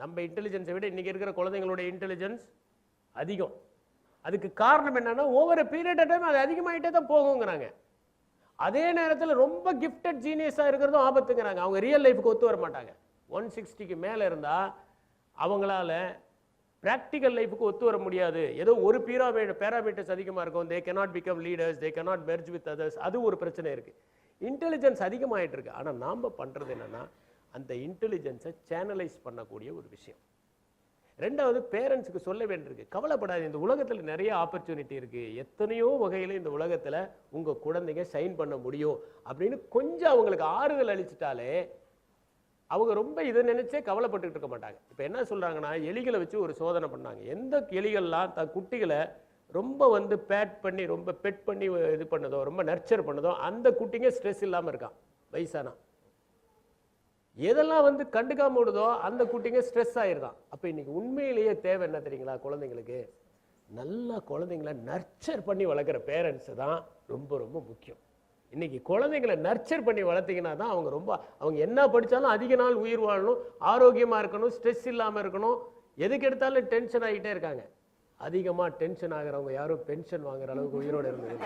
நம்ம இன்டெலிஜென்ஸை விட இன்றைக்கி இருக்கிற குழந்தைங்களோட இன்டெலிஜென்ஸ் அதிகம். அதுக்கு காரணம் என்னன்னா over a period of time அது அதிகமாகிட்டே தான் போகுங்கிறாங்க. அதே நேரத்தில் ரொம்ப கிஃப்டட் ஜீனியஸாக இருக்கிறதும் ஆபத்துங்கிறாங்க. அவங்க ரியல் லைஃபுக்கு ஒத்து வர மாட்டாங்க. 160க்கு மேலே இருந்தால் அவங்களால ப்ராக்டிக்கல் லைஃபுக்கு ஒத்து வர முடியாது. ஏதோ ஒரு பேராமீட்டர்ஸ் அதிகமாக இருக்கும். தே cannot become leaders, they cannot merge with others. அது ஒரு பிரச்சனை இருக்குது. இன்டெலிஜென்ஸ் அதிகமாகிட்டு இருக்கு. ஆனால் நாம் பண்ணுறது என்னென்னா அந்த இன்டெலிஜென்ஸை சேனலைஸ் பண்ணக்கூடிய ஒரு விஷயம். ரெண்டாவது, பேரண்ட்ஸுக்கு சொல்ல வேண்டியிருக்கு, கவலைப்படாது, இந்த உலகத்தில் நிறைய ஆப்பர்ச்சுனிட்டி இருக்குது, எத்தனையோ வகையில் இந்த உலகத்தில் உங்கள் குழந்தைங்க ஷைன் பண்ண முடியும் அப்படின்னு கொஞ்சம் அவங்களுக்கு ஆறுதல் அளிச்சிட்டாலே அவங்க ரொம்ப இதை நினைச்சே கவலைப்பட்டுக்கிட்டு இருக்க மாட்டாங்க. இப்போ என்ன சொல்கிறாங்கன்னா, எலிகளை வச்சு ஒரு சோதனை பண்ணாங்க. எந்த எலிகள்லாம் தன் குட்டிகளை ரொம்ப பேட் பண்ணி ரொம்ப பெட் பண்ணி இது பண்ணதோ ரொம்ப நர்ச்சர் பண்ணதோ அந்த குட்டிங்க ஸ்ட்ரெஸ் இல்லாமல் இருக்கான் வயசானா. எதெல்லாம் கண்டுக்காம விடுதோ அந்த குட்டிங்க ஸ்ட்ரெஸ் ஆயிருதான். அப்போ இன்னைக்கு உண்மையிலேயே தேவை என்ன தெரியுங்களா, குழந்தைங்களுக்கு நல்லா குழந்தைங்களை நர்ச்சர் பண்ணி வளர்க்குற பேரண்ட்ஸு தான் ரொம்ப ரொம்ப முக்கியம். இன்னைக்கு குழந்தைங்களை நர்ச்சர் பண்ணி வளர்த்திங்கன்னா தான் அவங்க என்ன படித்தாலும் அதிக நாள் உயிர் வாழணும், ஆரோக்கியமாக இருக்கணும், ஸ்ட்ரெஸ் இல்லாமல் இருக்கணும். எதுக்கு எடுத்தாலும் டென்ஷன் ஆகிட்டே இருக்காங்க. அதிகமாக டென்ஷன் ஆகிறவங்க யாரும் பென்ஷன் வாங்குற அளவுக்கு உயிரோடு இருந்தது.